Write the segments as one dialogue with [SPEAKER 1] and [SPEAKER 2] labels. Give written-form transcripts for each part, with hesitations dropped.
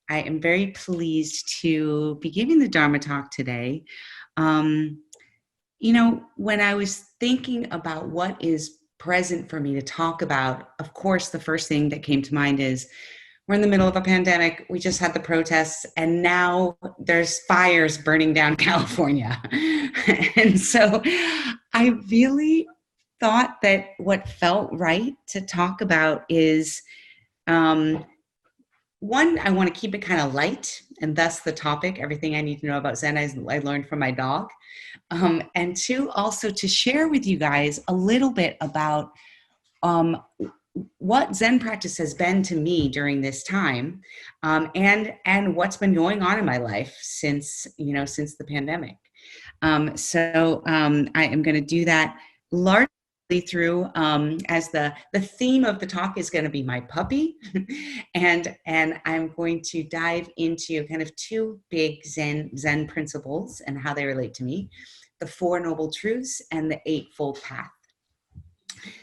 [SPEAKER 1] I am very pleased to be giving the Dharma talk today. Um, when I was thinking about what is present for me to talk about, of course, the first thing that came to mind is we're in the middle of a pandemic. We just had the protests, and now there's fires burning down California. And so I really thought that what felt right to talk about is one, I want to keep it kind of light, and thus the topic, everything I need to know about Zen I learned from my dog. And two, also to share with you guys a little bit about what Zen practice has been to me during this time, and what's been going on in my life since the pandemic. I am going to do that largely through as the theme of the talk is going to be my puppy, and I'm going to dive into kind of two big Zen principles and how they relate to me: the Four Noble Truths and the Eightfold Path.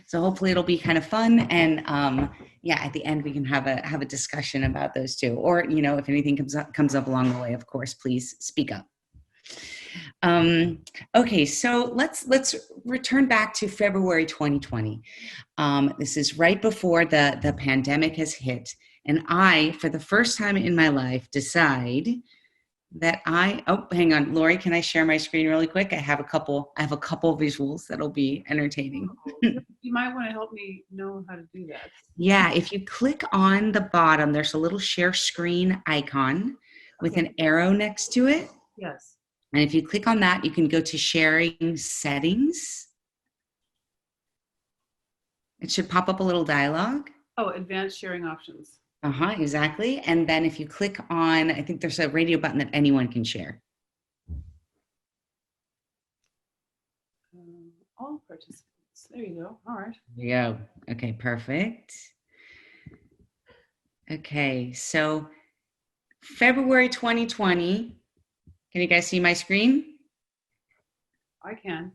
[SPEAKER 1] So hopefully it'll be kind of fun, and at the end we can have a discussion about those two. Or if anything comes up along the way, of course, please speak up. Okay, so let's return back to February 2020. This is right before the pandemic has hit, and I, for the first time in my life, decide that hang on, Lori, can I share my screen really quick? I have a couple visuals that'll be entertaining.
[SPEAKER 2] You might want to help me know how to do that.
[SPEAKER 1] Yeah, if you click on the bottom, there's a little share screen icon with an arrow next to it.
[SPEAKER 2] Yes.
[SPEAKER 1] And if you click on that, you can go to sharing settings. It should pop up a little dialogue.
[SPEAKER 2] Oh, advanced sharing options.
[SPEAKER 1] Exactly. And then if you click on, I think there's a radio button that anyone can share.
[SPEAKER 2] All participants. There you go. All right.
[SPEAKER 1] There you go. Okay, perfect. Okay, so February 2020. Can you guys see my screen?
[SPEAKER 2] I can.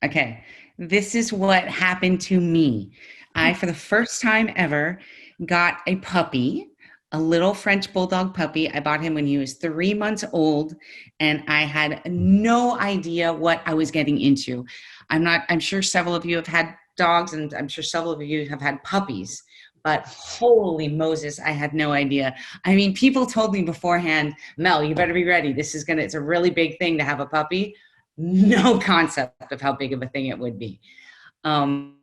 [SPEAKER 1] Okay, this is what happened to me. I, for the first time ever, got a puppy, a little French bulldog puppy. I bought him when he was 3 months old, and I had no idea what I was getting into. I'm sure several of you have had dogs, and I'm sure several of you have had puppies, but holy Moses, I had no idea. I mean, people told me beforehand, Mel, you better be ready. It's a really big thing to have a puppy. No concept of how big of a thing it would be. When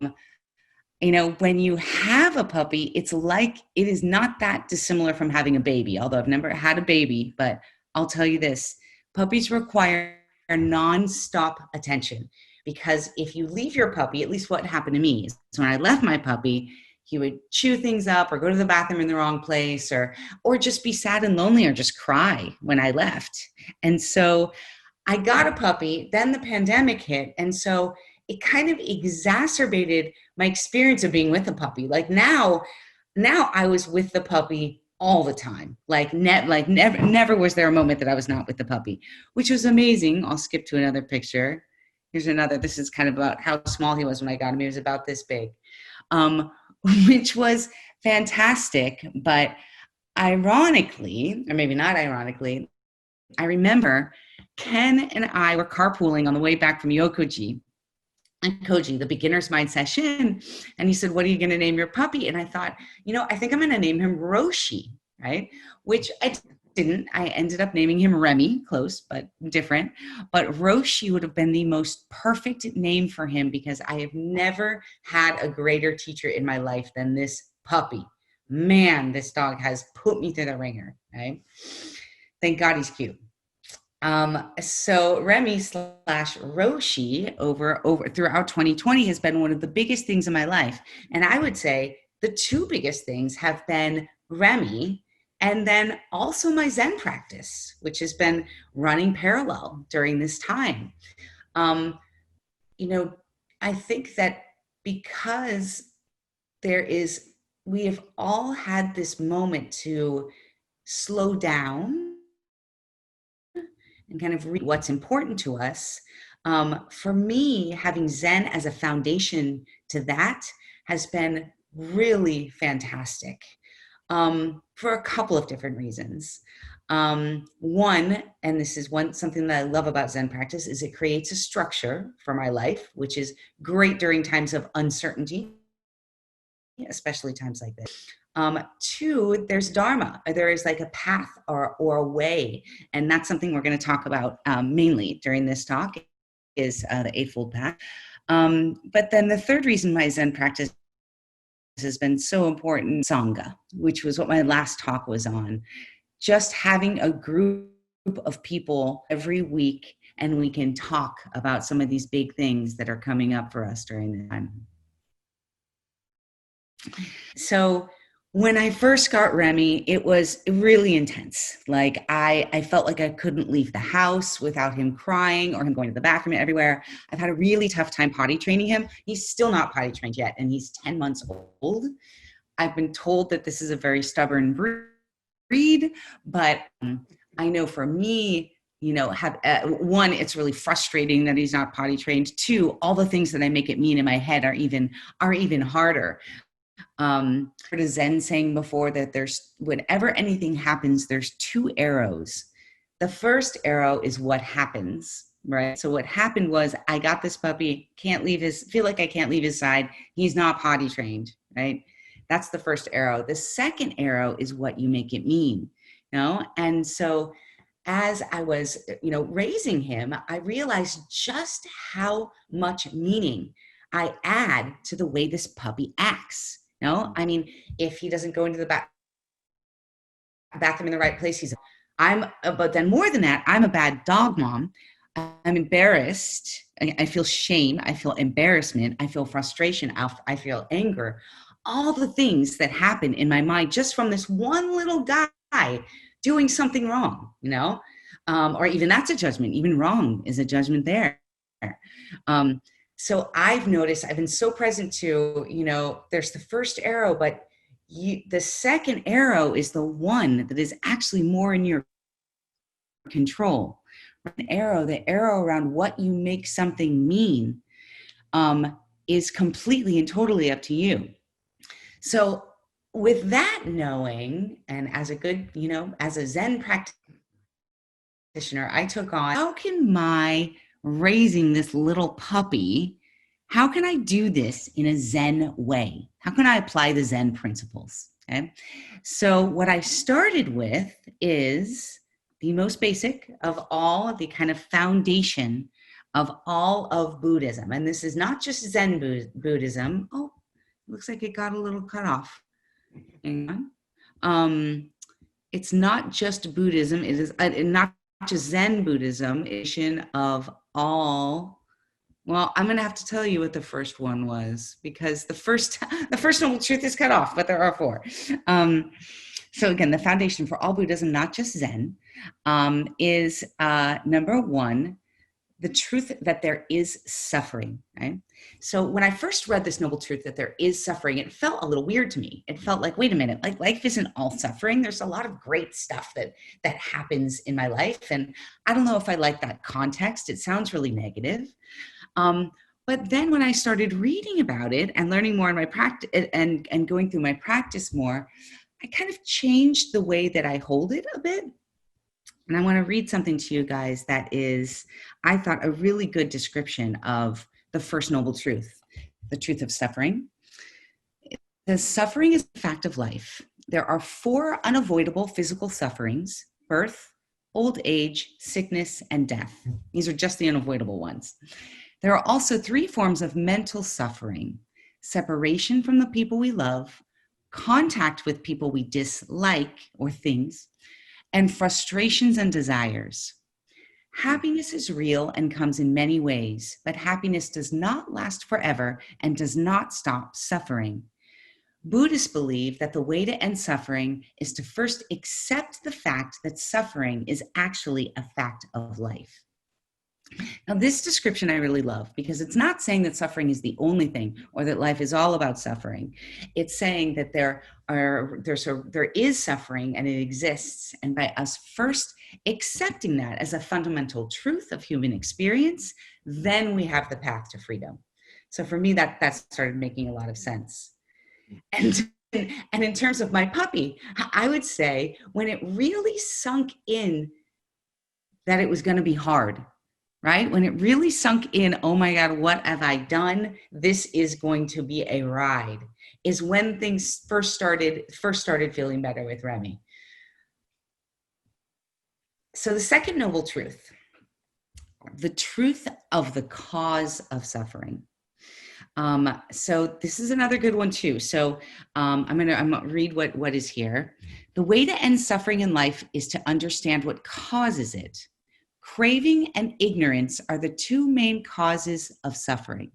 [SPEAKER 1] you have a puppy, it's like, it is not that dissimilar from having a baby, although I've never had a baby, but I'll tell you this, puppies require nonstop attention, because if you leave your puppy, at least what happened to me is when I left my puppy, he would chew things up or go to the bathroom in the wrong place, or just be sad and lonely, or just cry when I left. And so I got a puppy, then the pandemic hit, and so it kind of exacerbated my experience of being with a puppy. Like now I was with the puppy all the time. Never was there a moment that I was not with the puppy, which was amazing. I'll skip to another picture. Here's another. This is kind of about how small he was when I got him. He was about this big, which was fantastic. But ironically, or maybe not ironically, I remember Ken and I were carpooling on the way back from Yokoji, the beginner's mind session. And he said, what are you going to name your puppy? And I thought, I think I'm going to name him Roshi, right? Which I didn't. I ended up naming him Remy, close, but different. But Roshi would have been the most perfect name for him, because I have never had a greater teacher in my life than this puppy. Man, this dog has put me through the ringer, right? Thank God he's cute. So Remy / Roshi over throughout 2020 has been one of the biggest things in my life. And I would say the two biggest things have been Remy, and then also my Zen practice, which has been running parallel during this time. I think that because we have all had this moment to slow down and kind of read what's important to us. For me, having Zen as a foundation to that has been really fantastic. for a couple of different reasons. One, and this is something that I love about Zen practice, is it creates a structure for my life, which is great during times of uncertainty, especially times like this. Two, there's Dharma. There is like a path or a way. And that's something we're going to talk about mainly during this talk is the Eightfold Path. But then the third reason why Zen practice has been so important, sangha, which was what my last talk was on. Just having a group of people every week, and we can talk about some of these big things that are coming up for us during the time. So when I first got Remy, it was really intense. Like I felt like I couldn't leave the house without him crying or him going to the bathroom everywhere. I've had a really tough time potty training him. He's still not potty trained yet, and he's 10 months old. I've been told that this is a very stubborn breed, but I know for me, one, it's really frustrating that he's not potty trained. Two, all the things that I make it mean in my head are even harder. I heard a Zen saying before that whenever anything happens, there's two arrows. The first arrow is what happens, right? So what happened was I got this puppy, feel like I can't leave his side. He's not potty trained, right? That's the first arrow. The second arrow is what you make it mean, And so as I was, raising him, I realized just how much meaning I add to the way this puppy acts. I mean, if he doesn't go into the bathroom in the right place, but then more than that, I'm a bad dog mom. I'm embarrassed. I feel shame. I feel embarrassment. I feel frustration. I feel anger. All the things that happen in my mind just from this one little guy doing something wrong, or even that's a judgment. Even wrong is a judgment there. So I've noticed, I've been so present to, there's the first arrow, but the second arrow is the one that is actually more in your control. The arrow around what you make something mean is completely and totally up to you. So with that knowing, and as a good, as a Zen practitioner, I took on, how can my raising this little puppy, how can I do this in a Zen way? How can I apply the Zen principles? Okay. So what I started with is the most basic of all, the kind of foundation of all of Buddhism. And this is not just Zen Buddhism. Oh, looks like it got a little cut off. Hang on. It's not just Buddhism. It is not just Zen Buddhism, of all. Well, I'm going to have to tell you what the first one was, because the first noble truth is cut off, but there are four. So again, the foundation for all Buddhism, not just Zen, is number one, the truth that there is suffering. Right? So when I first read this noble truth that there is suffering, it felt a little weird to me. It felt like, wait a minute, like life isn't all suffering. There's a lot of great stuff that happens in my life. And I don't know if I like that context. It sounds really negative. But then when I started reading about it and learning more in my practice and going through my practice more, I kind of changed the way that I hold it a bit. And I want to read something to you guys that is, I thought, a really good description of the first noble truth, the truth of suffering. The suffering is a fact of life. There are 4 unavoidable physical sufferings: birth, old age, sickness, and death. These are just the unavoidable ones. There are also 3 forms of mental suffering: separation from the people we love, contact with people we dislike or things, and frustrations and desires. Happiness is real and comes in many ways, but happiness does not last forever and does not stop suffering. Buddhists believe that the way to end suffering is to first accept the fact that suffering is actually a fact of life. Now, this description I really love, because it's not saying that suffering is the only thing or that life is all about suffering. It's saying that there is suffering and it exists. And by us first accepting that as a fundamental truth of human experience, then we have the path to freedom. So for me, that started making a lot of sense. And and in terms of my puppy, I would say when it really sunk in that it was going to be hard, right? When it really sunk in, oh my God, what have I done? This is going to be a ride, is when things first started feeling better with Remy. So the second noble truth, the truth of the cause of suffering. So this is another good one too. So I'm gonna read what is here. The way to end suffering in life is to understand what causes it. Craving and ignorance are the two main causes of suffering.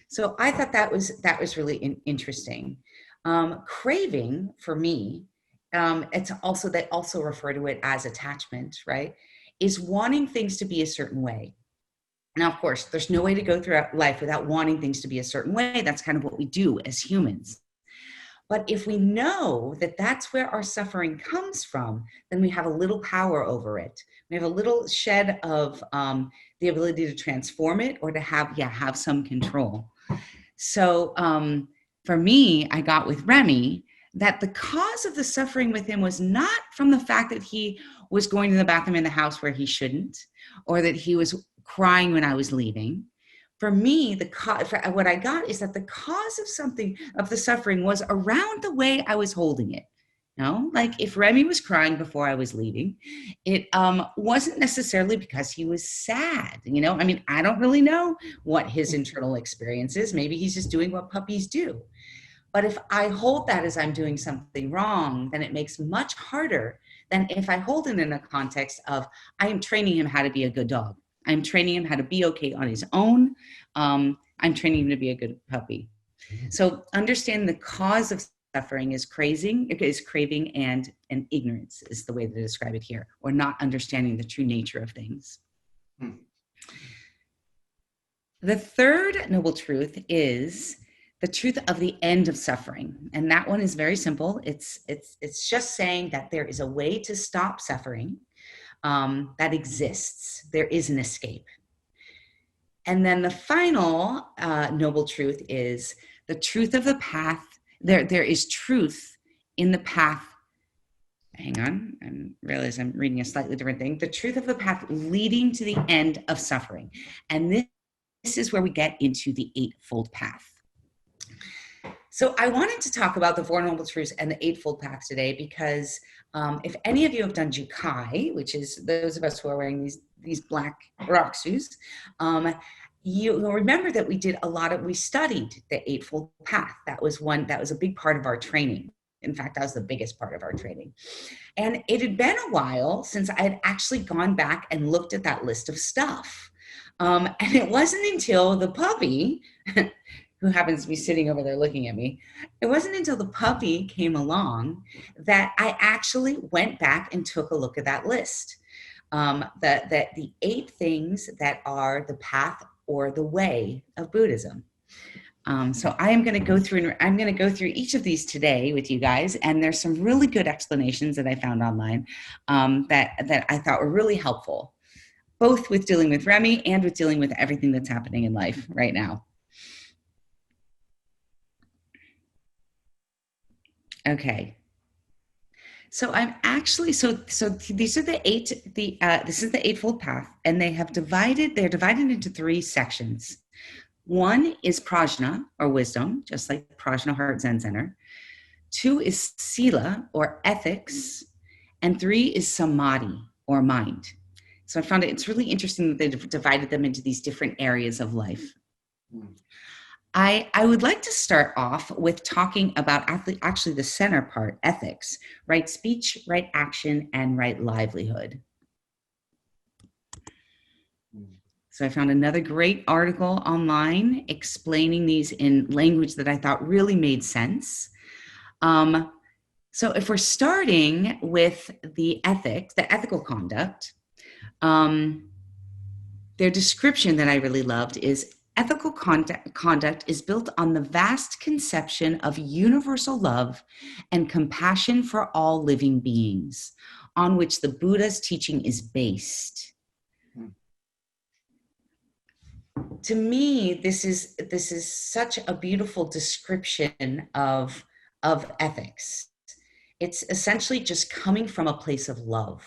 [SPEAKER 1] So I thought that was really interesting. Craving for me, it's also, they also refer to it as attachment, right? Is wanting things to be a certain way. Now, of course, there's no way to go through life without wanting things to be a certain way. That's kind of what we do as humans. But if we know that that's where our suffering comes from, then we have a little power over it. We have a little shed of the ability to transform it or to have some control. So for me, I got with Remy that the cause of the suffering with him was not from the fact that he was going to the bathroom in the house where he shouldn't, or that he was crying when I was leaving. For me, what I got is that the cause of the suffering was around the way I was holding it. Like if Remy was crying before I was leaving, it wasn't necessarily because he was sad. I mean, I don't really know what his internal experience is. Maybe he's just doing what puppies do. But if I hold that as I'm doing something wrong, then it makes much harder than if I hold it in a context of I am training him how to be a good dog. I'm training him how to be okay on his own. I'm training him to be a good puppy. So understand the cause of suffering is craving and ignorance is the way to describe it here, or not understanding the true nature of things. The third noble truth is the truth of the end of suffering. And that one is very simple. It's just saying that there is a way to stop suffering that exists. There is an escape. And then the final noble truth is the truth of the path. There is truth in the path. Hang on, I realize I'm reading a slightly different thing. The truth of the path leading to the end of suffering. And this is where we get into the Eightfold Path. So I wanted to talk about the Four Noble Truths and the Eightfold Path today because if any of you have done Jukai, which is those of us who are wearing these black rock shoes, you'll remember that we studied the Eightfold Path. That was a big part of our training. In fact, that was the biggest part of our training. And it had been a while since I had actually gone back and looked at that list of stuff. And it wasn't until the puppy, who happens to be sitting over there looking at me, it wasn't until the puppy came along that I actually went back and took a look at that list. The 8 things that are the path or the way of Buddhism. So I'm going to go through each of these today with you guys, and there's some really good explanations that I found online that I thought were really helpful, both with dealing with Remy and with dealing with everything that's happening in life right now. Okay. So I'm actually, so these are this is the Eightfold Path, and they're divided into 3 sections. One is Prajna, or wisdom, just like Prajna Heart Zen Center. 2 is Sila, or ethics. And 3 is Samadhi, or mind. So I found it's really interesting that they've divided them into these different areas of life. I would like to start off with talking about actually the center part, ethics, right speech, right action, and right livelihood. So I found another great article online explaining these in language that I thought really made sense. So if we're starting with the ethical conduct, their description that I really loved is ethical conduct is built on the vast conception of universal love and compassion for all living beings, on which the Buddha's teaching is based. To me, this is such a beautiful description of of ethics. It's essentially just coming from a place of love.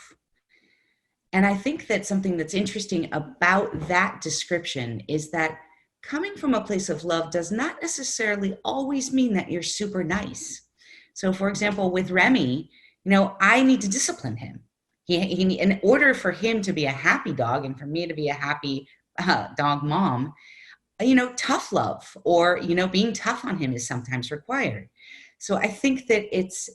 [SPEAKER 1] And I think that something that's interesting about that description is that coming from a place of love does not necessarily always mean that you're super nice. So, for example, with Remy, I need to discipline him. In order for him to be a happy dog and for me to be a happy dog mom, tough love or, being tough on him is sometimes required. So I think that it's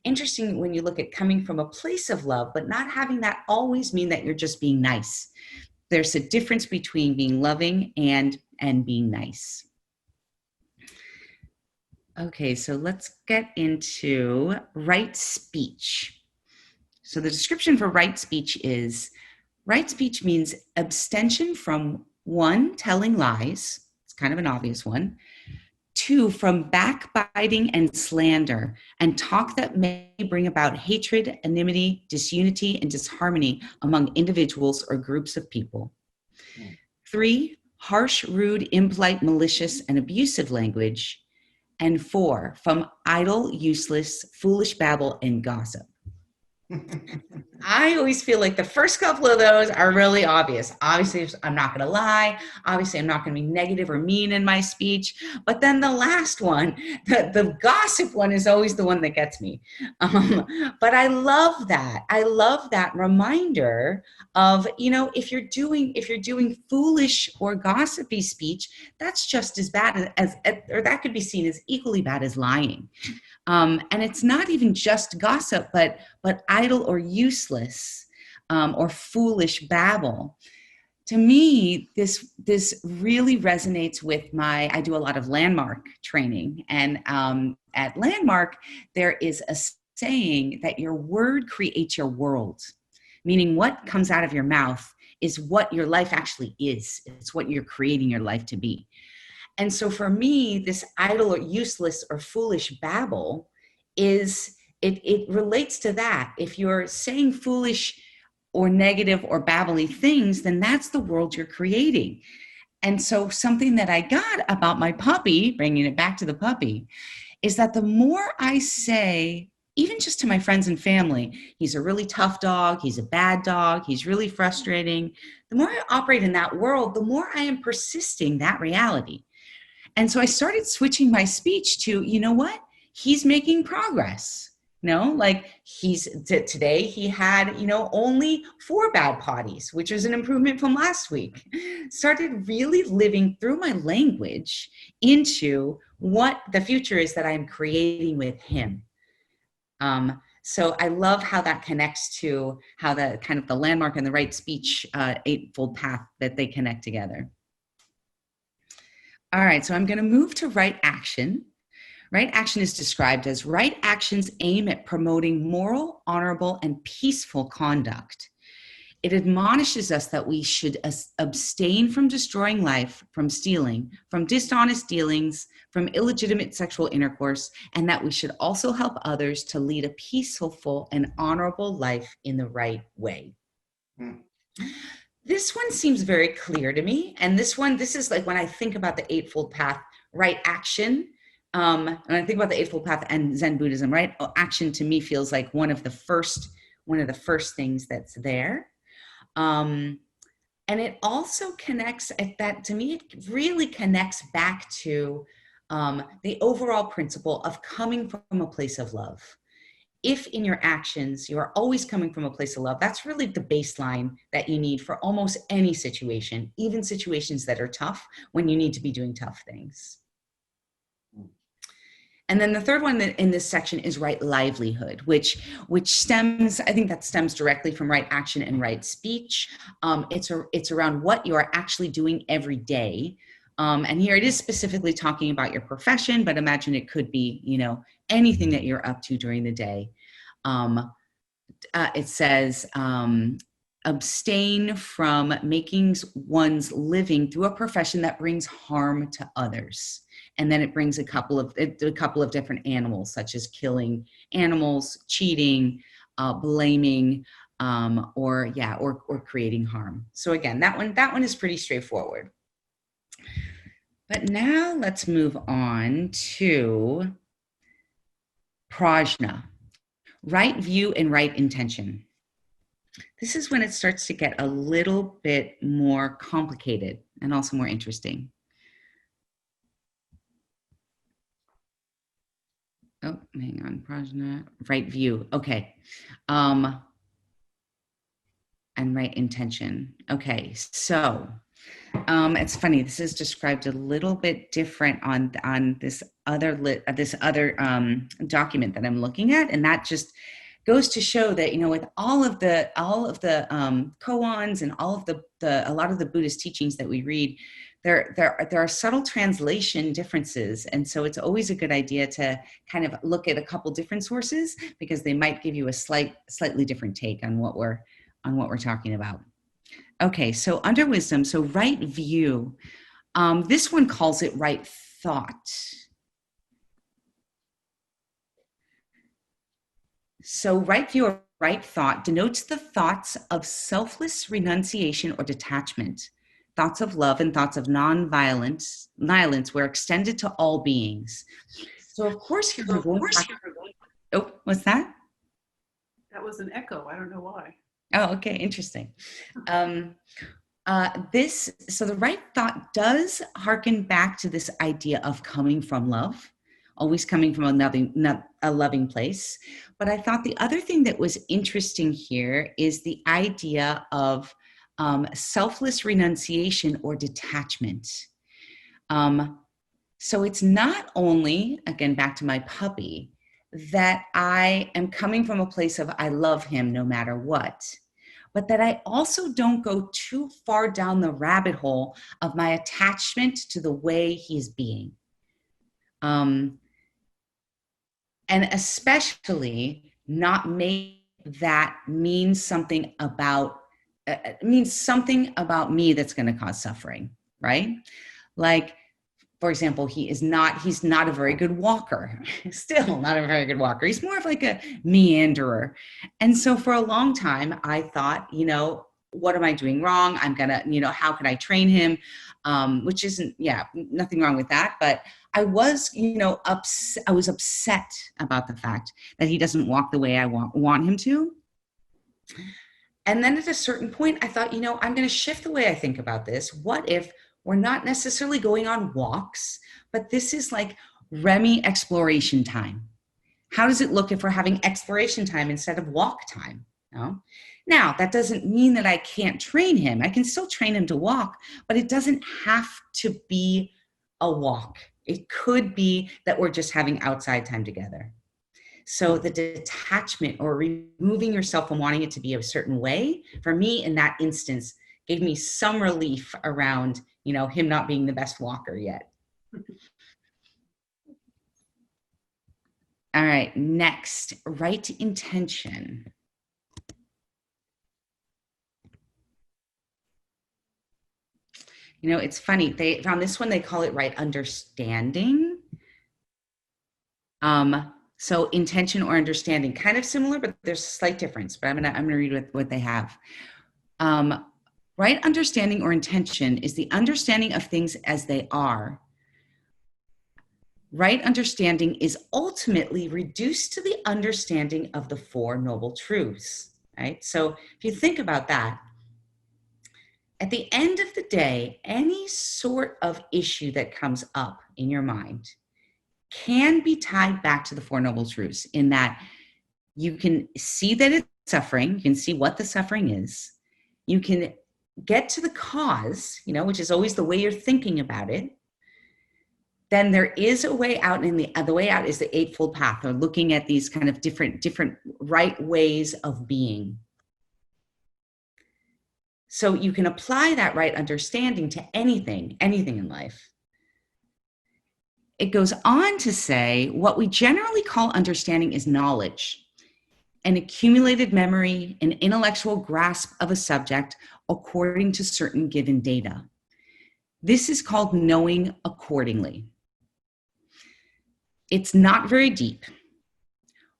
[SPEAKER 1] interesting when you look at coming from a place of love, but not having that always mean that you're just being nice. There's a difference between being loving and being nice. Okay, so let's get into right speech. So the description for right speech is, right speech means abstention from 1, telling lies. It's kind of an obvious one. 2, from backbiting and slander and talk that may bring about hatred, enmity, disunity, and disharmony among individuals or groups of people. 3, harsh, rude, impolite, malicious, and abusive language. And 4, from idle, useless, foolish babble and gossip. I always feel like the first couple of those are really obvious. Obviously, I'm not going to lie. Obviously, I'm not going to be negative or mean in my speech. But then the last one, the gossip one, is always the one that gets me. But I love that. I love that reminder of, if you're doing foolish or gossipy speech, that's just as bad or that could be seen as equally bad as lying. And it's not even just gossip, but idle or useless or foolish babble. To me, this really resonates with I do a lot of landmark training. And at landmark, there is a saying that your word creates your world, meaning what comes out of your mouth is what your life actually is. It's what you're creating your life to be. And so for me, this idle or useless or foolish babble it relates to that. If you're saying foolish or negative or babbly things, then that's the world you're creating. And so something that I got about my puppy, bringing it back to the puppy, is that the more I say, even just to my friends and family, he's a really tough dog, he's a bad dog, he's really frustrating, the more I operate in that world, the more I am persisting that reality. And so I started switching my speech to, you know what? He's making progress. Like today he had, only 4 bad potties, which was an improvement from last week. Started really living through my language into what the future is that I'm creating with him. So I love how that connects to how the kind of the landmark and the right speech Eightfold Path, that they connect together. All right, so I'm going to move to right action. Right action is described as right actions aim at promoting moral, honorable, and peaceful conduct. It admonishes us that we should abstain from destroying life, from stealing, from dishonest dealings, from illegitimate sexual intercourse, and that we should also help others to lead a peaceful and honorable life in the right way. This one seems very clear to me. And this is like when I think about the Eightfold Path, right action, and I think about the Eightfold Path and Zen Buddhism, right? Action to me feels like one of the first things that's there. And it also connects that, to me, it really connects back to the overall principle of coming from a place of love. If in your actions, you are always coming from a place of love, that's really the baseline that you need for almost any situation, even situations that are tough, when you need to be doing tough things. And then the third one in this section is right livelihood, which stems, I think that stems directly from right action and right speech. It's around what you are actually doing every day. And here it is specifically talking about your profession, but imagine it could be, anything that you're up to during the day. It says, abstain from making one's living through a profession that brings harm to others. And then it brings a couple of different animals, such as killing animals, cheating, blaming, or creating harm. So again, that one is pretty straightforward. But now let's move on to Prajna, right view and right intention. This is when it starts to get a little bit more complicated and also more interesting. Oh, hang on, Prajna, right view. Okay. And right intention. Okay, so it's funny. This is described a little bit different on this other document that I'm looking at, and that just goes to show that, you know, with all of the koans and all of a lot of the Buddhist teachings that we read, there are subtle translation differences, and so it's always a good idea to kind of look at a couple different sources, because they might give you a slightly different take on what we're talking about. Okay, so under wisdom, so right view, this one calls it right thought. So right view or right thought denotes the thoughts of selfless renunciation or detachment. Thoughts of love and thoughts of non-violence were extended to all beings. So of course here we're going back. Oh, what's that?
[SPEAKER 2] That was an echo. I don't know why.
[SPEAKER 1] Oh, okay, interesting. So the right thought does harken back to this idea of coming from love, always coming from a loving place. But I thought the other thing that was interesting here is the idea of selfless renunciation or detachment. So it's not only, again, back to my puppy, that I am coming from a place of I love him no matter what, but that I also don't go too far down the rabbit hole of my attachment to the way he's being. And especially not make that mean something about me that's going to cause suffering, right? Like, for example, he's not a very good walker, still not a very good walker. He's more of like a meanderer. And so for a long time, I thought, you know, what am I doing wrong? I'm going to, you know, how can I train him? Which isn't, nothing wrong with that. But I was, you know, I was upset about the fact that he doesn't walk the way I want him to. And then at a certain point, I thought, you know, I'm going to shift the way I think about this. What if we're not necessarily going on walks, but this is like Remy exploration time? How does it look if we're having exploration time instead of walk time? You know? Now, that doesn't mean that I can't train him. I can still train him to walk, but it doesn't have to be a walk. It could be that we're just having outside time together. So the detachment or removing yourself from wanting it to be a certain way, for me in that instance, gave me some relief around, you know, him not being the best walker yet. All right, next, right intention. You know, it's funny, on this one, they call it right understanding. So intention or understanding, kind of similar, but there's a slight difference, but I'm gonna read what they have. Right understanding or intention is the understanding of things as they are. Right understanding is ultimately reduced to the understanding of the Four Noble Truths, right? So if you think about that, at the end of the day, any sort of issue that comes up in your mind can be tied back to the Four Noble Truths, in that you can see that it's suffering, you can see what the suffering is, you can get to the cause, you know, which is always the way you're thinking about it. Then there is a way out, and the way out is the Eightfold Path, or looking at these kind of different right ways of being. So you can apply that right understanding to anything in life. It goes on to say, what we generally call understanding is knowledge, an accumulated memory, an intellectual grasp of a subject according to certain given data. This is called knowing accordingly. It's not very deep.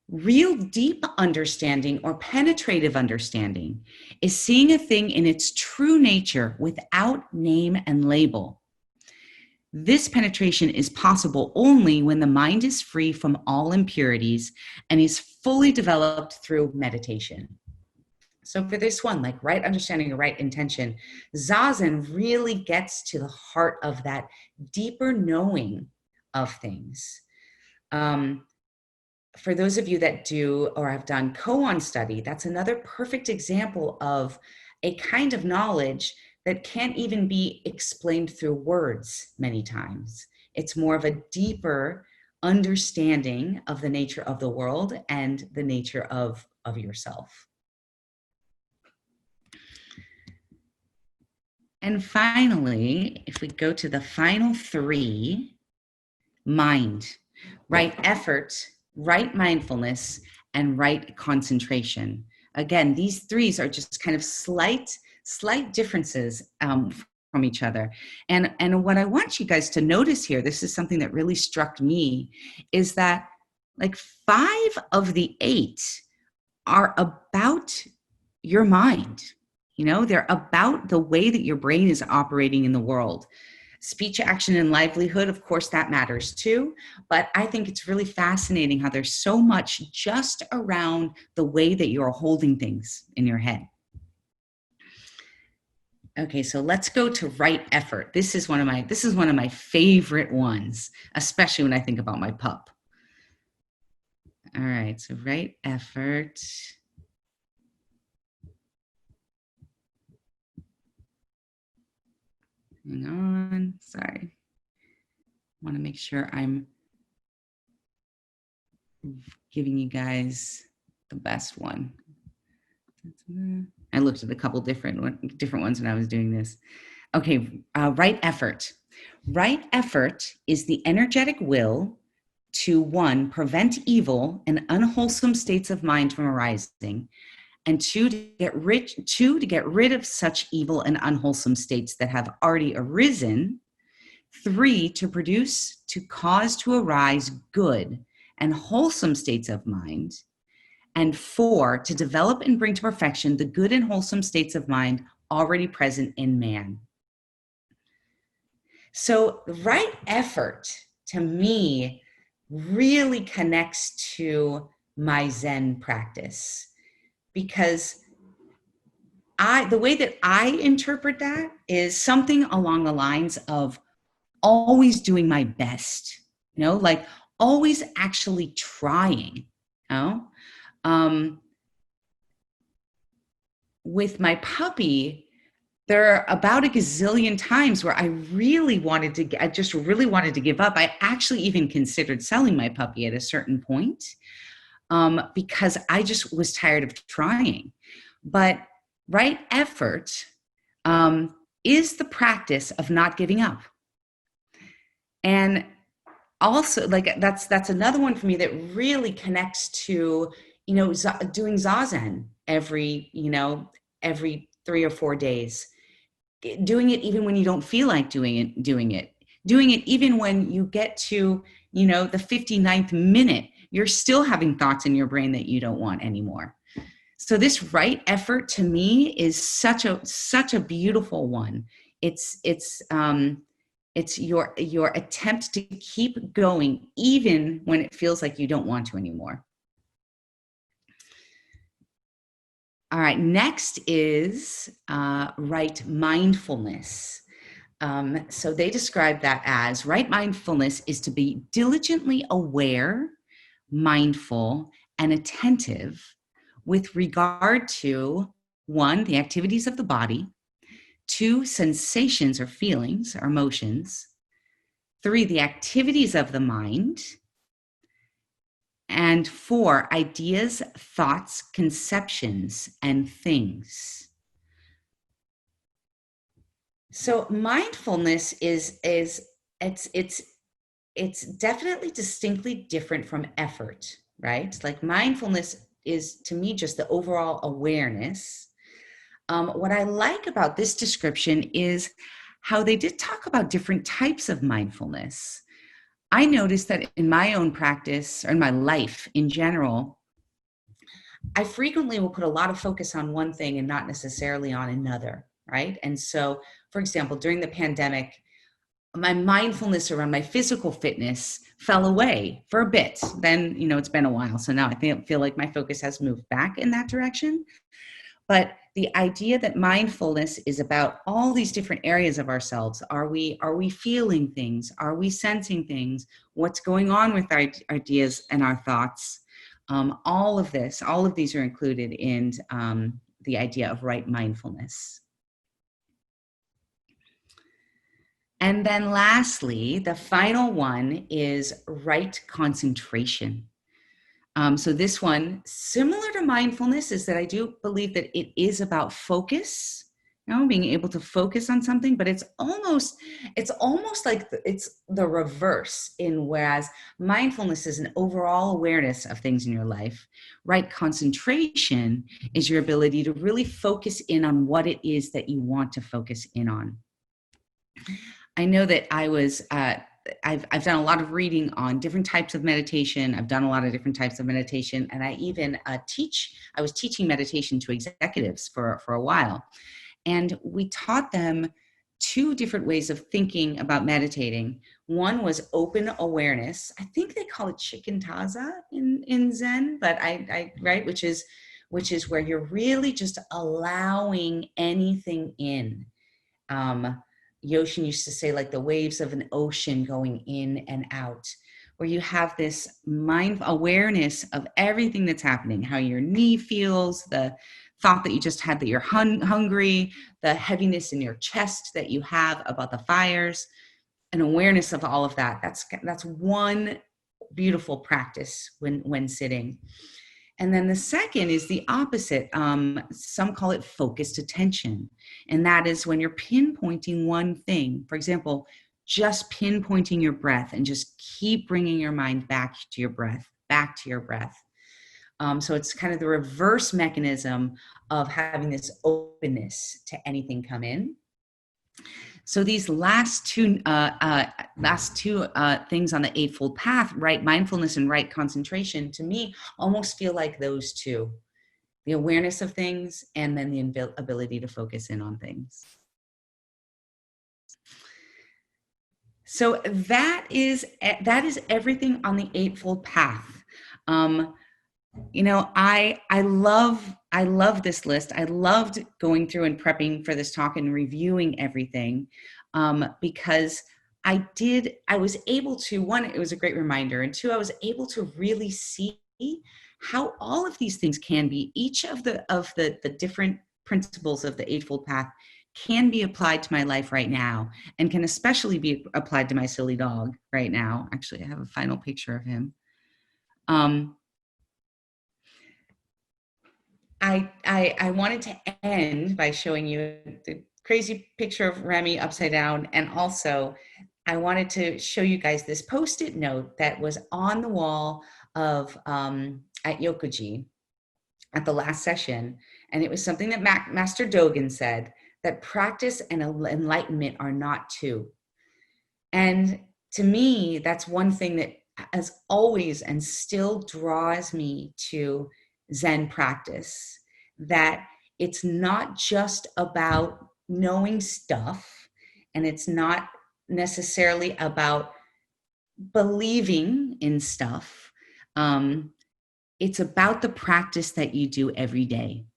[SPEAKER 1] Real deep understanding or penetrative understanding is seeing a thing in its true nature without name and label. This penetration is possible only when the mind is free from all impurities and is fully developed through meditation. So for this one, like right understanding or right intention, Zazen really gets to the heart of that deeper knowing of things. For those of you that do or have done koan study, that's another perfect example of a kind of knowledge that can't even be explained through words many times. It's more of a deeper understanding of the nature of the world and the nature of yourself. And finally, if we go to the final three, mind, right effort, right mindfulness, and right concentration. Again, these threes are just kind of slight differences from each other. And what I want you guys to notice here, this is something that really struck me, is that like 5 of the 8 are about your mind. You know, they're about the way that your brain is operating in the world. Speech, action, and livelihood, of course, that matters too. But I think it's really fascinating how there's so much just around the way that you're holding things in your head. Okay, so let's go to right effort. This is one of my favorite ones, especially when I think about my pup. All right, so right effort. Hang on, sorry. I want to make sure I'm giving you guys the best one. I looked at a couple different ones when I was doing this. Okay, right effort. Right effort is the energetic will to, 1, prevent evil and unwholesome states of mind from arising, and 2, to get rid of such evil and unwholesome states that have already arisen. 3, to cause to arise good and wholesome states of mind. And 4, to develop and bring to perfection the good and wholesome states of mind already present in man. So right effort, to me, really connects to my Zen practice, because the way that I interpret that is something along the lines of always doing my best, like always actually trying, with my puppy, there are about a gazillion times where I just really wanted to give up. I actually even considered selling my puppy at a certain point, because I just was tired of trying. But right effort is the practice of not giving up. And also, like, that's another one for me that really connects to, doing Zazen every 3 or 4 days, doing it even when you don't feel like doing it even when you get to, the 59th minute, you're still having thoughts in your brain that you don't want anymore. So this right effort, to me, is such a beautiful one. It's your attempt to keep going even when it feels like you don't want to anymore. All right, next is right mindfulness. So they describe that as right mindfulness is to be diligently aware, mindful, and attentive with regard to, 1, the activities of the body, 2, sensations or feelings or emotions, 3, the activities of the mind, and 4, ideas, thoughts, conceptions, and things. So mindfulness is it's definitely distinctly different from effort, right? Like mindfulness is, to me, just the overall awareness. What I like about this description is how they did talk about different types of mindfulness. I noticed that in my own practice, or in my life in general, I frequently will put a lot of focus on one thing and not necessarily on another, right? And so, for example, during the pandemic, my mindfulness around my physical fitness fell away for a bit. Then, it's been a while. So now I feel like my focus has moved back in that direction. But the idea that mindfulness is about all these different areas of ourselves. Are we feeling things? Are we sensing things? What's going on with our ideas and our thoughts? All of these are included in the idea of right mindfulness. And then lastly, the final one is right concentration. So this one, similar to mindfulness, is that I do believe that it is about focus, being able to focus on something, but it's almost like it's the reverse, whereas mindfulness is an overall awareness of things in your life. Right concentration is your ability to really focus in on what it is that you want to focus in on. I know that I've done a lot of reading on different types of meditation. I've done a lot of different types of meditation, and I even I was teaching meditation to executives for a while. And we taught them two different ways of thinking about meditating. One was open awareness. I think they call it shikantaza in Zen, but right, which is where you're really just allowing anything in. Yoshin used to say, like the waves of an ocean going in and out, where you have this mindful awareness of everything that's happening, how your knee feels, the thought that you just had that you're hungry, the heaviness in your chest that you have about the fires, an awareness of all of that. That's one beautiful practice when sitting. And then the second is the opposite. Some call it focused attention. And that is when you're pinpointing one thing. For example, just pinpointing your breath and just keep bringing your mind back to your breath. So it's kind of the reverse mechanism of having this openness to anything come in. So these last two things on the Eightfold Path, right mindfulness and right concentration, to me almost feel like those two, the awareness of things and then the ability to focus in on things. So that is everything on the Eightfold Path. I love this list. I loved going through and prepping for this talk and reviewing everything, because I was able to, one, it was a great reminder, and two, I was able to really see how all of these things can be, each of the different principles of the Eightfold Path can be applied to my life right now, and can especially be applied to my silly dog right now. Actually, I have a final picture of him. I wanted to end by showing you the crazy picture of Remy upside down. And also I wanted to show you guys this Post-it note that was on the wall of at Yokoji at the last session. And it was something that Master Dogen said, that practice and enlightenment are not two. And to me, that's one thing that as always and still draws me to Zen practice, that it's not just about knowing stuff, and it's not necessarily about believing in stuff. It's about the practice that you do every day.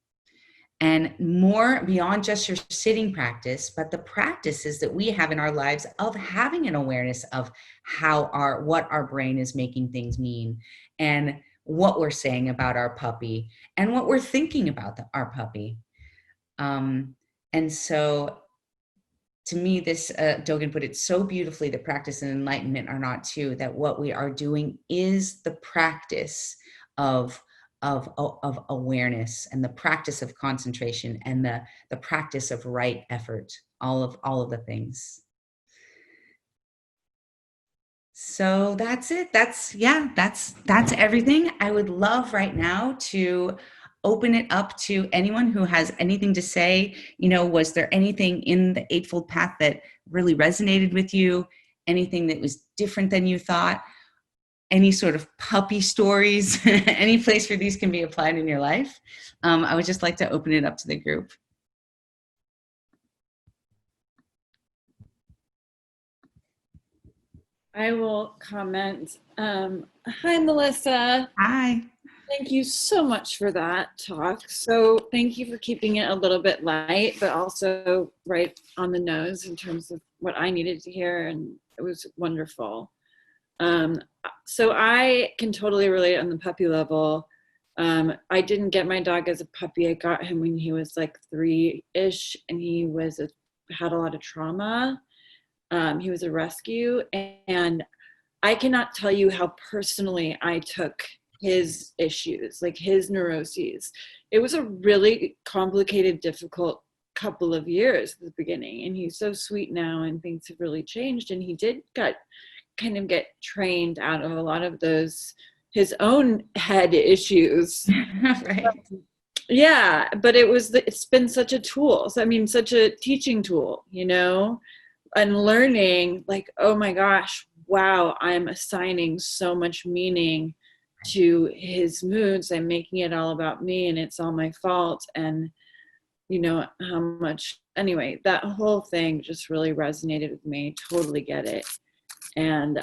[SPEAKER 1] And more beyond just your sitting practice, but the practices that we have in our lives of having an awareness of what our brain is making things mean, and what we're saying about our puppy, and what we're thinking about our puppy. And so to me, this Dogen put it so beautifully, that practice and enlightenment are not two, that what we are doing is the practice of awareness, and the practice of concentration, and the practice of right effort, all of the things. So that's it. That's everything. I would love right now to open it up to anyone who has anything to say. Was there anything in the Eightfold Path that really resonated with you? Anything that was different than you thought? Any sort of puppy stories, any place where these can be applied in your life? I would just like to open it up to the group.
[SPEAKER 3] I will comment. Hi, Melissa.
[SPEAKER 1] Hi.
[SPEAKER 3] Thank you so much for that talk. So thank you for keeping it a little bit light, but also right on the nose in terms of what I needed to hear. And it was wonderful. So I can totally relate on the puppy level. I didn't get my dog as a puppy. I got him when he was like 3-ish, and he had a lot of trauma. He was a rescue, and I cannot tell you how personally I took his issues, like his neuroses. It was a really complicated, difficult couple of years at the beginning, and he's so sweet now, and things have really changed, and he did get trained out of a lot of those his own head issues.
[SPEAKER 1] Right.
[SPEAKER 3] Yeah, but it's been such a tool. So, I mean, such a teaching tool, and learning like, oh my gosh, wow, I'm assigning so much meaning to his moods. I'm making it all about me, and it's all my fault. And how much, anyway, that whole thing just really resonated with me. Totally get it. And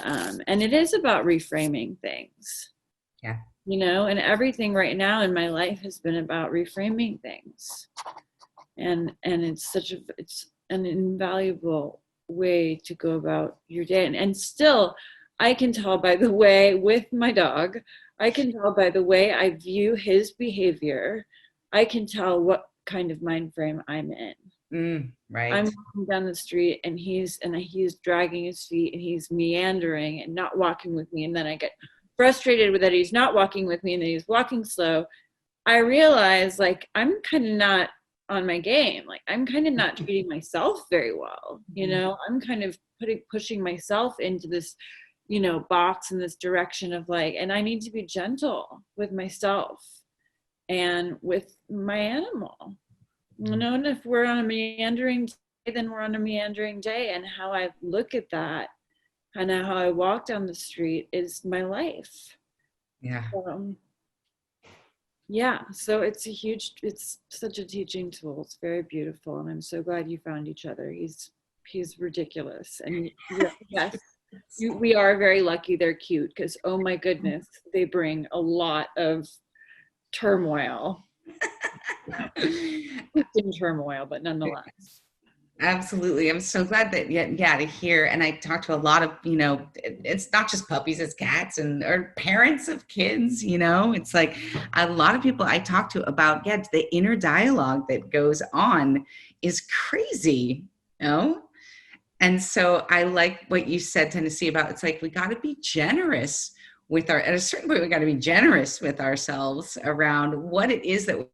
[SPEAKER 3] it is about reframing things.
[SPEAKER 1] Yeah.
[SPEAKER 3] And everything right now in my life has been about reframing things. And it's an invaluable way to go about your day. And still, I can tell by the way, with my dog, I can tell by the way I view his behavior, I can tell what kind of mind frame I'm in.
[SPEAKER 1] Right.
[SPEAKER 3] I'm walking down the street, and he's dragging his feet, and he's meandering and not walking with me. And then I get frustrated with that he's not walking with me and that he's walking slow. I realize, like, I'm kind of not on my game. Like, I'm kind of not treating myself very well. I'm kind of pushing myself into this, box in this direction of like, and I need to be gentle with myself and with my animal. And if we're on a meandering day, then we're on a meandering day. And how I look at that and how I walk down the street is my life.
[SPEAKER 1] Yeah.
[SPEAKER 3] So it's such a teaching tool. It's very beautiful. And I'm so glad you found each other. He's ridiculous. And yes, we are very lucky they're cute, because, oh my goodness, they bring a lot of turmoil. In turmoil, but nonetheless.
[SPEAKER 1] Absolutely. I'm so glad that, to hear. And I talk to a lot of, it's not just puppies, it's cats or parents of kids, it's like a lot of people I talk to about, the inner dialogue that goes on is crazy, And so I like what you said, Tennessee, about it's like, we got to be generous at a certain point, we got to be generous with ourselves around what it is that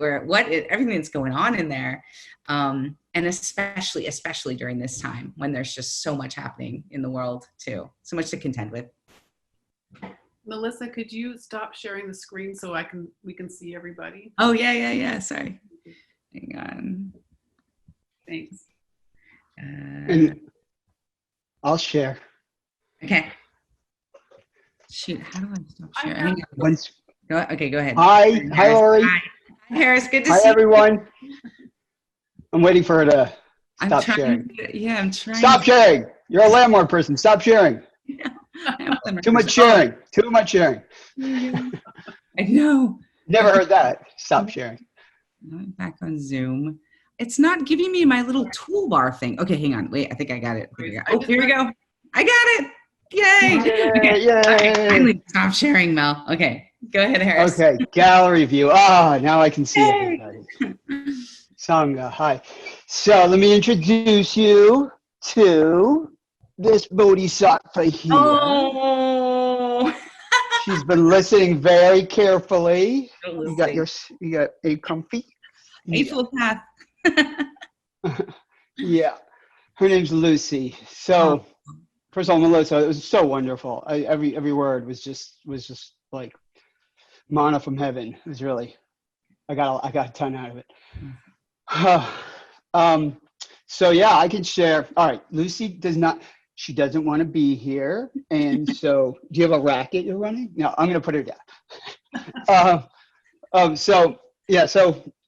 [SPEAKER 1] everything that's going on in there. And especially during this time when there's just so much happening in the world too, so much to contend with.
[SPEAKER 2] Melissa, could you stop sharing the screen so we can see everybody?
[SPEAKER 1] Oh, yeah. Sorry. Hang on.
[SPEAKER 2] Thanks.
[SPEAKER 4] And I'll share.
[SPEAKER 1] Okay. Shoot, how do I stop sharing? Go ahead.
[SPEAKER 4] Hi, Lori.
[SPEAKER 1] Hi, Harris. Good to see you.
[SPEAKER 4] Hi, everyone. I'm waiting for her to stop sharing.
[SPEAKER 1] I'm trying.
[SPEAKER 4] Stop sharing. You're a landmark person. Stop sharing. Too much sharing. Too much sharing.
[SPEAKER 1] I know.
[SPEAKER 4] Never heard that. Stop sharing.
[SPEAKER 1] I'm back on Zoom. It's not giving me my little toolbar thing. Okay, hang on. Wait, I think I got it. Oh, here we go. I got it. Yay. Okay.
[SPEAKER 4] Yay.
[SPEAKER 1] Okay, finally stop sharing, Mel. Okay, go ahead, Harris.
[SPEAKER 4] Okay, gallery view. Now I can see everybody. Sangha, hi. So let me introduce you to this bodhisattva here.
[SPEAKER 1] Oh.
[SPEAKER 4] She's been listening very carefully. You got a comfy?
[SPEAKER 1] Eightfold Path.
[SPEAKER 4] Yeah. Her name's Lucy. So first of all, Melissa, it was so wonderful. Every word was just like manna from heaven. It was really, I got a ton out of it. So yeah, I can share. All right, Lucy she doesn't want to be here. And so do you have a racket you're running? No, I'm going to put her down. So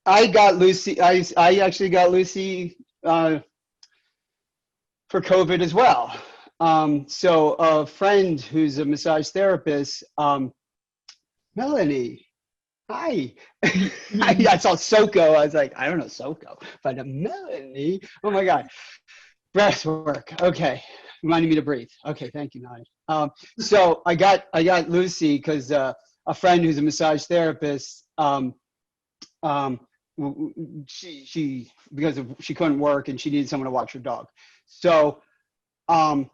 [SPEAKER 4] I got Lucy, I actually got Lucy for COVID as well. So a friend who's a massage therapist, Melanie, hi. I saw Soko. I was like, I don't know Soko, but Melanie. Oh my God. Breath work. Okay. Reminding me to breathe. Okay. Thank you, Melanie. So I got Lucy because a friend who's a massage therapist, she because she couldn't work and she needed someone to watch her dog. So at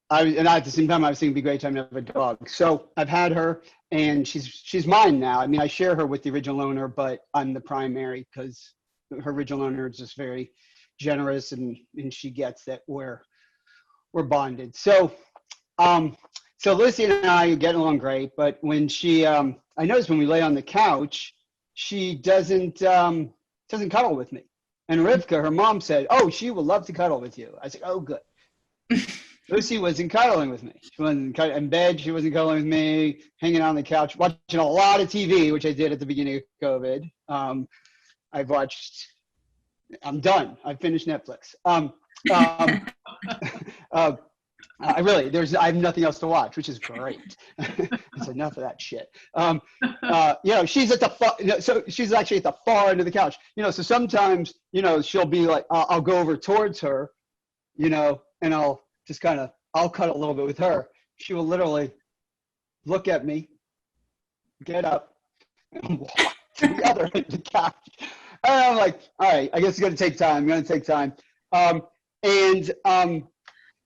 [SPEAKER 4] the same time I was thinking it'd be a great time to have a dog. So I've had her and she's mine now. I mean, I share her with the original owner, but I'm the primary because her original owner is just very generous and she gets that we're bonded. So so Lucy and I are getting along great, but when she I noticed when we lay on the couch, she doesn't cuddle with me. And Rivka, her mom, said, "Oh, she would love to cuddle with you." I said, "Oh, good." Lucy wasn't cuddling with me. She wasn't in bed. She wasn't cuddling with me, hanging on the couch, watching a lot of TV, which I did at the beginning of COVID. I've watched, I'm done. I've finished Netflix. I have nothing else to watch, which is great. It's enough of that shit. She's at so she's actually at the far end of the couch, so sometimes, she'll be like, I'll go over towards her, and I'll just I'll cuddle a little bit with her. She will literally look at me, get up, and walk to the other end of the couch. And I'm like, all right, I guess it's going to take time.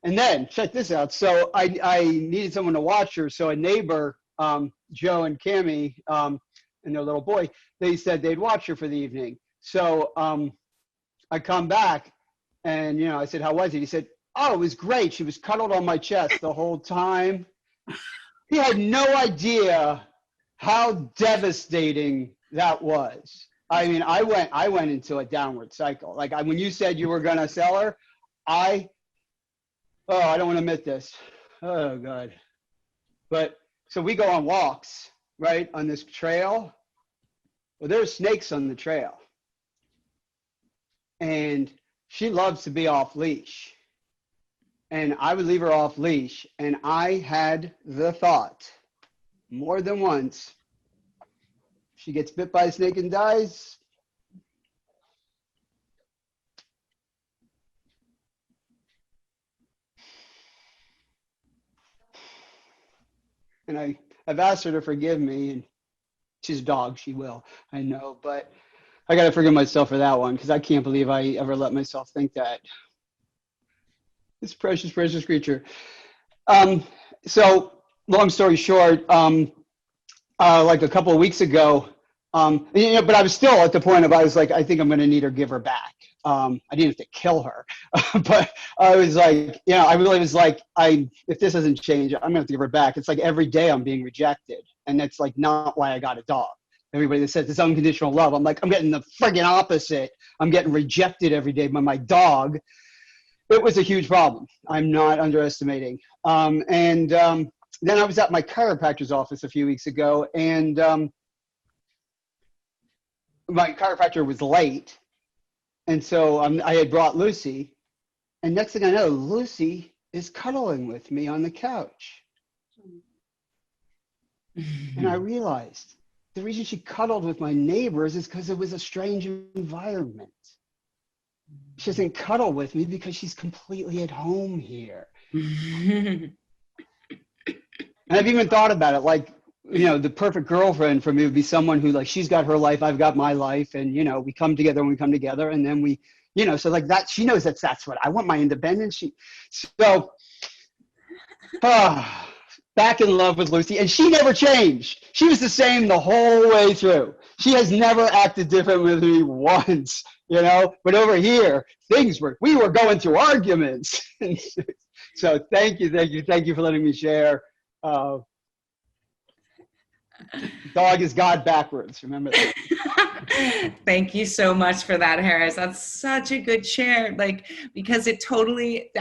[SPEAKER 4] And then check this out. So I needed someone to watch her. So a neighbor, Joe and Cammie, and their little boy, they said they'd watch her for the evening. So I come back and, I said, "How was it?" He said, "Oh, it was great. She was cuddled on my chest the whole time." He had no idea how devastating that was. I mean, I went into a downward cycle. Like when you said you were going to sell her, I don't want to admit this. Oh, God. But so we go on walks, right, on this trail. Well, there's snakes on the trail. And she loves to be off leash. And I would leave her off leash. And I had the thought more than once, she gets bit by a snake and dies. And I've asked her to forgive me, and she's a dog, she will, I know, but I got to forgive myself for that one because I can't believe I ever let myself think that. This precious, precious creature. So long story short, like a couple of weeks ago, but I was still at the point of, I was like, I think I'm going to need her, give her back. I didn't have to kill her, but I was like, I really was like, if this doesn't change, I'm going to have to give her back. It's like every day I'm being rejected. And that's like not why I got a dog. Everybody that says it's unconditional love, I'm like, I'm getting the friggin' opposite. I'm getting rejected every day by my dog. It was a huge problem. I'm not underestimating. Then I was at my chiropractor's office a few weeks ago, and my chiropractor was late. And so I had brought Lucy, and next thing I know, Lucy is cuddling with me on the couch. And I realized the reason she cuddled with my neighbors is because it was a strange environment. She doesn't cuddle with me because she's completely at home here. And I've even thought about it, like, the perfect girlfriend for me would be someone who, like, she's got her life, I've got my life, and, we come together when we come together, and then we, so like that, she knows that's what I want, my independence. Back in love with Lucy, and she never changed. She was the same the whole way through. She has never acted different with me once, but over here, we were going through arguments. So thank you for letting me share. Dog is God backwards. Remember that.
[SPEAKER 1] Thank you so much for that, Harris. That's such a good share. Because it totally,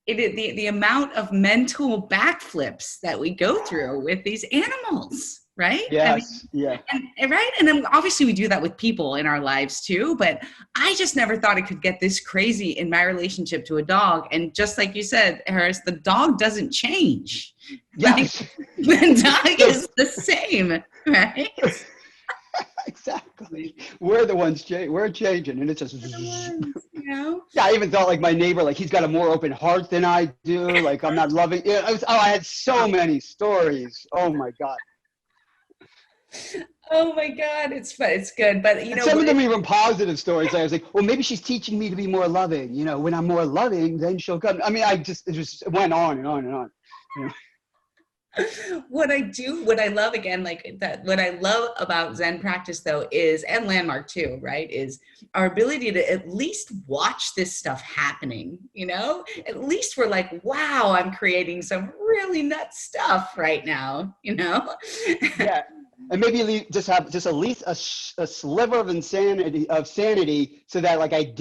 [SPEAKER 1] the amount of mental backflips that we go through with these animals, right?
[SPEAKER 4] Yes. Yeah.
[SPEAKER 1] Right. And then obviously we do that with people in our lives too, but I just never thought it could get this crazy in my relationship to a dog. And just like you said, Harris, the dog doesn't change.
[SPEAKER 4] Yes.
[SPEAKER 1] The dog is the same, right?
[SPEAKER 4] Exactly. We're the ones we're changing, and it's just
[SPEAKER 1] You know?
[SPEAKER 4] yeah. I even thought like my neighbor, like he's got a more open heart than I do. Like I'm not loving. Yeah, I had so many stories. Oh my God.
[SPEAKER 1] Oh my God, it's fun. It's good, but you
[SPEAKER 4] And
[SPEAKER 1] know,
[SPEAKER 4] some of them even positive stories. I was like, well, maybe she's teaching me to be more loving. You know, when I'm more loving, then she'll come. I mean, it just went on and on and on. You know?
[SPEAKER 1] what I love again, like that, what I love about Zen practice though is, and Landmark too, right, is our ability to at least watch this stuff happening, you know, at least we're like, wow, I'm creating some really nuts stuff right now, you know?
[SPEAKER 4] Yeah. And maybe just have just at least a sliver of sanity so that like I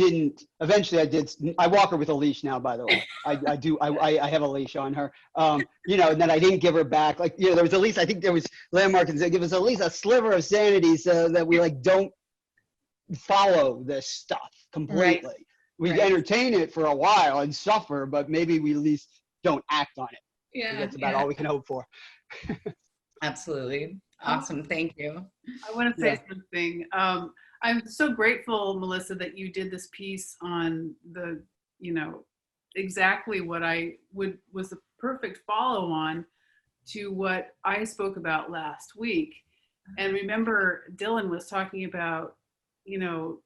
[SPEAKER 4] walk her with a leash now, by the way. I have a leash on her. You know, and then I didn't give her back. Like, you know, there was at least, I think there was Landmark and said, give us at least a sliver of sanity so that we like don't follow this stuff completely.
[SPEAKER 1] Right.
[SPEAKER 4] We
[SPEAKER 1] Right.
[SPEAKER 4] entertain it for a while and suffer, but maybe we at least don't act on it.
[SPEAKER 1] Yeah.
[SPEAKER 4] That's about all we can hope for.
[SPEAKER 1] Absolutely. Awesome. Thank you.
[SPEAKER 2] I want to say something. I'm so grateful, Melissa, that you did this piece on the, you know, exactly what was the perfect follow on to what I spoke about last week. And remember, Dylan was talking about, you know,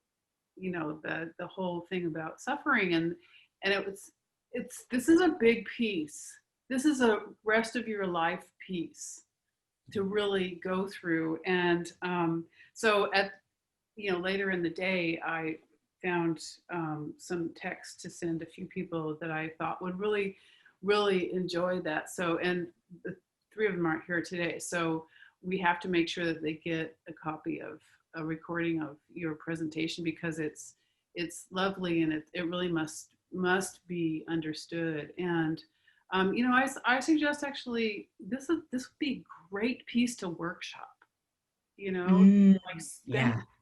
[SPEAKER 2] the whole thing about suffering, and this is a big piece. This is a rest of your life piece to really go through. And so later in the day, I found some text to send a few people that I thought would really, really enjoy that. So, and the three of them aren't here today. So we have to make sure that they get a copy of a recording of your presentation, because it's lovely, and it really must be understood. And you know, I suggest actually this would be a great piece to workshop. You know, like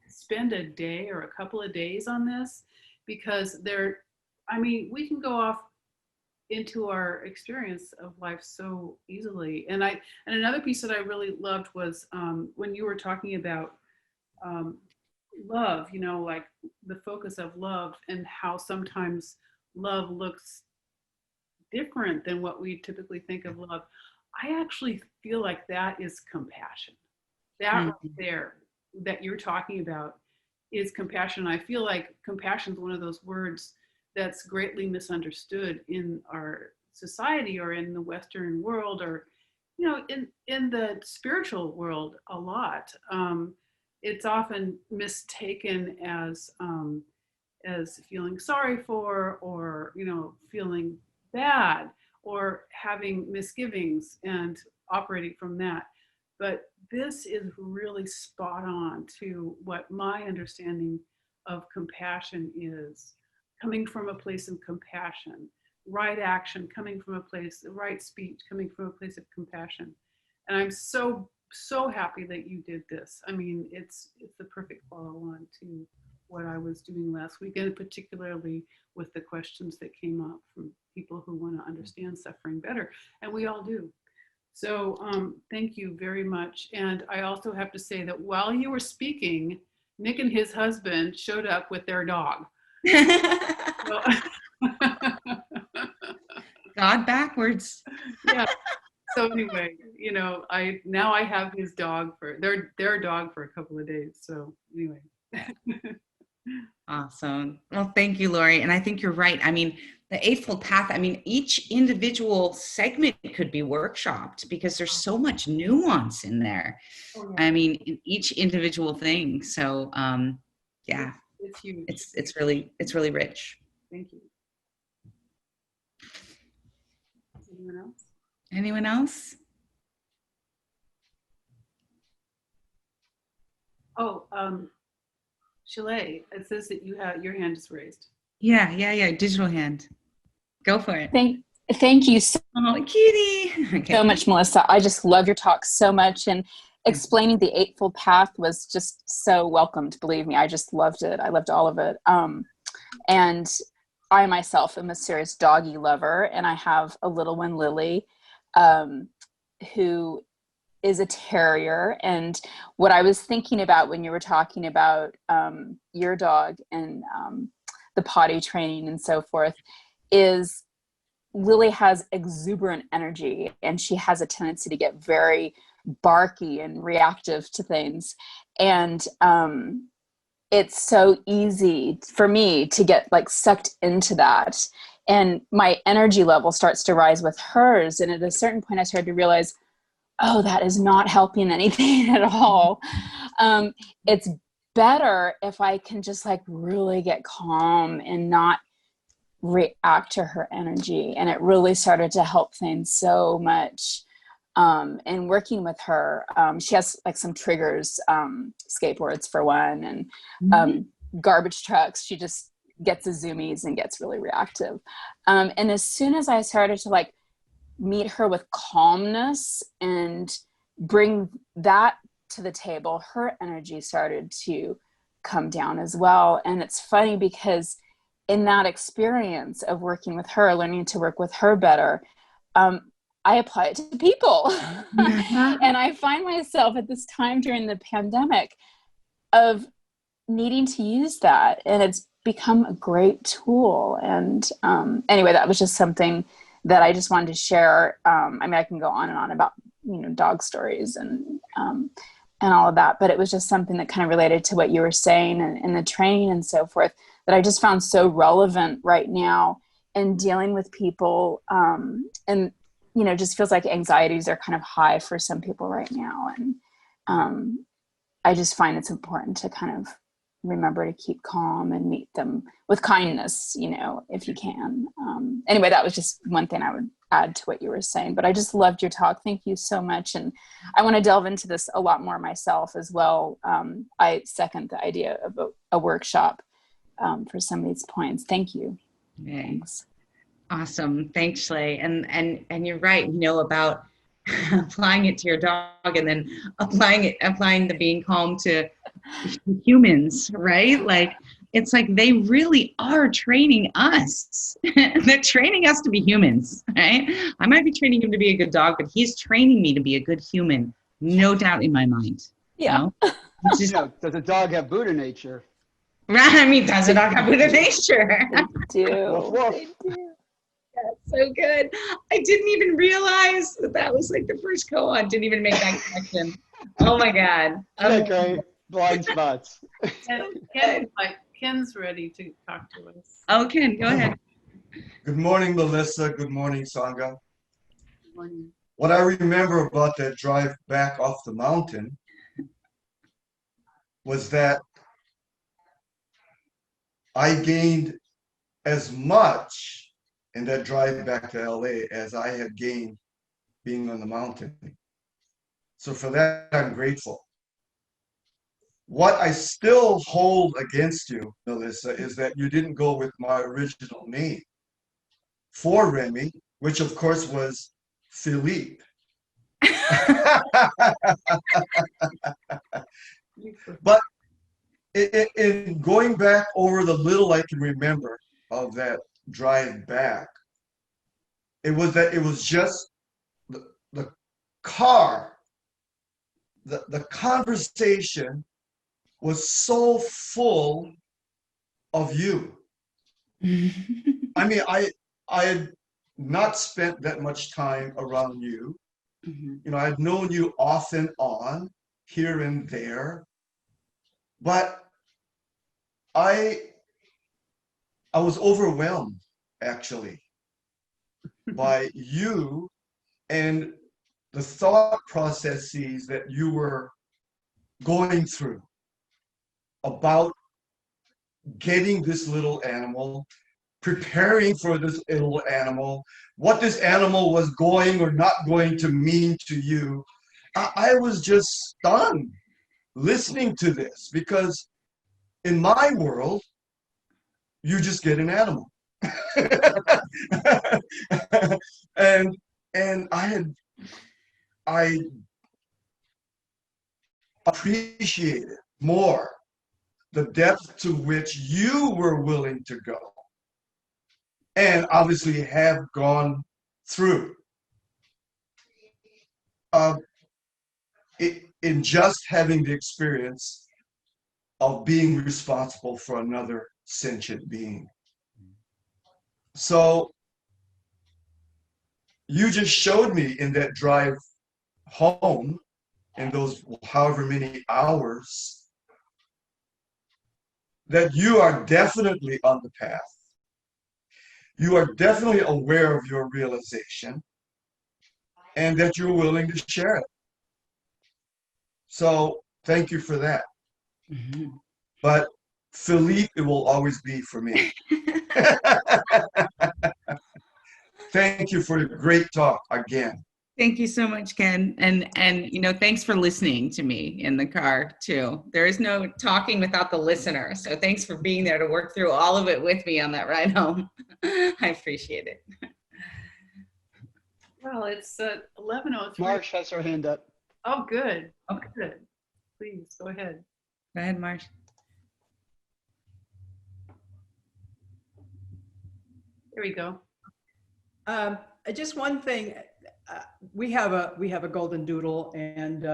[SPEAKER 2] spend a day or a couple of days on this, because we can go off into our experience of life so easily. And another piece that I really loved was when you were talking about love, you know, like the focus of love, and how sometimes love looks different than what we typically think of love. I actually feel like that is compassion. That right there that you're talking about is compassion. I feel like compassion is one of those words that's greatly misunderstood in our society, or in the Western world, or, you know, in the spiritual world a lot. It's often mistaken as feeling sorry for, or, you know, feeling bad, or having misgivings and operating from that. But this is really spot on to what my understanding of compassion is. Coming from a place of compassion, right action, coming from a place, right speech, coming from a place of compassion. And I'm so happy that you did this. I mean, it's the perfect follow-on to what I was doing last week, and particularly with the questions that came up from people who want to understand suffering better, and we all do. So thank you very much. And I also have to say that while you were speaking, Nick and his husband showed up with their dog.
[SPEAKER 1] God backwards.
[SPEAKER 2] Yeah. So anyway, you know, I have his dog for their dog for a couple of days. So anyway.
[SPEAKER 1] Awesome. Well, thank you, Lori. And I think you're right. I mean, the Eightfold Path, I mean, each individual segment could be workshopped, because there's so much nuance in there. Oh, yeah. I mean, in each individual thing. So yeah,
[SPEAKER 2] it's huge.
[SPEAKER 1] It's really rich.
[SPEAKER 2] Thank you. Anyone else?
[SPEAKER 1] Anyone else?
[SPEAKER 2] Oh, Chalet, it says that your hand is raised.
[SPEAKER 1] Yeah. Digital hand. Go for it.
[SPEAKER 5] Thank you so,
[SPEAKER 1] kitty. Okay.
[SPEAKER 5] so much, Melissa. I just love your talk so much. And explaining the Eightfold Path was just so welcomed. Believe me, I just loved it. I loved all of it. And I myself am a serious doggy lover, and I have a little one, Lily, who is a terrier. And what I was thinking about when you were talking about your dog and the potty training and so forth is Lily has exuberant energy, and she has a tendency to get very barky and reactive to things. And it's so easy for me to get like sucked into that. And my energy level starts to rise with hers. And at a certain point, I started to realize, oh, that is not helping anything at all. It's better if I can just like really get calm and not react to her energy. And it really started to help things so much. And working with her, she has like some triggers, skateboards for one, and garbage trucks. She just gets the zoomies and gets really reactive. And as soon as I started to like meet her with calmness and bring that to the table, her energy started to come down as well. And it's funny because in that experience of working with her, learning to work with her better, I apply it to people. And I find myself at this time during the pandemic of needing to use that. And it's become a great tool. And anyway, that was just something that I just wanted to share. I mean, I can go on and on about, dog stories and all of that, but it was just something that kind of related to what you were saying and the training and so forth that I just found so relevant right now in dealing with people. And just feels like anxieties are kind of high for some people right now. And I just find it's important to kind of remember to keep calm and meet them with kindness, if you can. Anyway, that was just one thing I would add to what you were saying, but I just loved your talk. Thank you so much. And I want to delve into this a lot more myself as well. I second the idea of a workshop for some of these points. Thank you.
[SPEAKER 1] Okay.
[SPEAKER 5] Thanks.
[SPEAKER 1] Awesome. Thanks, Shley. And you're right, about applying it to your dog and then applying the being calm to humans, right? Like, it's like they really are training us. They're training us to be humans, right? I might be training him to be a good dog, but he's training me to be a good human. No doubt in my mind.
[SPEAKER 5] Yeah.
[SPEAKER 4] Does a dog have Buddha nature?
[SPEAKER 1] Right. I mean, does a dog have Buddha nature?
[SPEAKER 5] They do.
[SPEAKER 4] Woof, woof.
[SPEAKER 5] They do.
[SPEAKER 1] That's so good. I didn't even realize that was like the first koan. Didn't even make that connection. Oh my God.
[SPEAKER 4] Isn't that great? Blind spots.
[SPEAKER 2] Ken's ready to talk to us.
[SPEAKER 1] Oh, Ken, go ahead.
[SPEAKER 6] Good morning, Melissa. Good morning, Sangha.
[SPEAKER 2] Good morning.
[SPEAKER 6] What I remember about that drive back off the mountain was that I gained as much in that drive back to LA as I had gained being on the mountain. So for that, I'm grateful. What I still hold against you, Melissa, is that you didn't go with my original name for Remy, which of course was Philippe. But in going back over the little I can remember of that drive back, it was just the car, the conversation was so full of you. I mean, I had not spent that much time around you. I'd known you off and on, here and there, but I was overwhelmed, actually, by you and the thought processes that you were going through about getting this little animal, preparing for this little animal, what this animal was going or not going to mean to you. I was just stunned listening to this, because in my world, you just get an animal. and I appreciated more the depth to which you were willing to go and obviously have gone through. In just having the experience of being responsible for another sentient being. So you just showed me in that drive home, in those however many hours, that you are definitely on the path. You are definitely aware of your realization and that you're willing to share it. So thank you for that.
[SPEAKER 1] Mm-hmm.
[SPEAKER 6] But Philippe, it will always be for me. Thank you for a great talk again.
[SPEAKER 1] Thank you so much, Ken. And thanks for listening to me in the car too. There is no talking without the listener. So thanks for being there to work through all of it with me on that ride home. I appreciate it.
[SPEAKER 2] Well, it's 11:03.
[SPEAKER 4] Marsh has her hand up.
[SPEAKER 2] Oh, good. Oh, good. Please go ahead.
[SPEAKER 1] Go ahead, Marsh.
[SPEAKER 2] There we go.
[SPEAKER 7] Just one thing. We have a golden doodle, and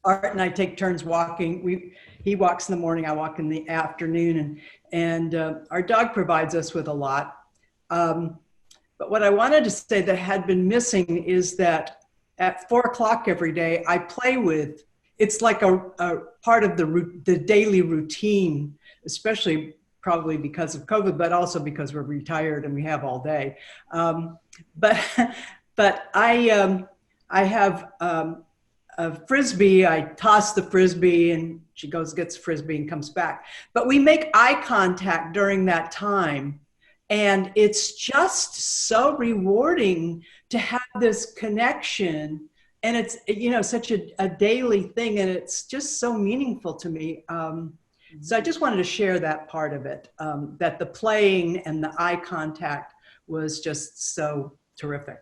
[SPEAKER 7] Art and I take turns walking. He walks in the morning, I walk in the afternoon, and our dog provides us with a lot. But what I wanted to say that had been missing is that at 4 o'clock every day, I play with. It's like a part of the daily routine, especially probably because of COVID, but also because we're retired and we have all day. But I have a Frisbee. I toss the Frisbee and she goes, gets the Frisbee and comes back. But we make eye contact during that time. And it's just so rewarding to have this connection. And it's, such a daily thing. And it's just so meaningful to me. So I just wanted to share that part of it, that the playing and the eye contact was just so terrific.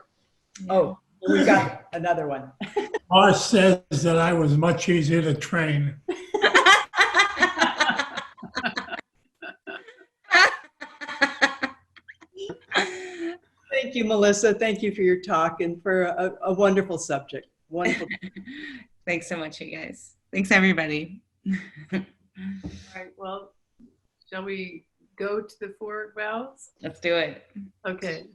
[SPEAKER 7] Yeah. Oh, we got another one.
[SPEAKER 8] Marsh says that I was much easier to train.
[SPEAKER 7] Thank you, Melissa. Thank you for your talk and for a wonderful subject. Wonderful.
[SPEAKER 1] Thanks so much, you guys. Thanks, everybody.
[SPEAKER 2] All right. Well, shall we go to the 4 vows?
[SPEAKER 1] Let's do it.
[SPEAKER 2] Okay.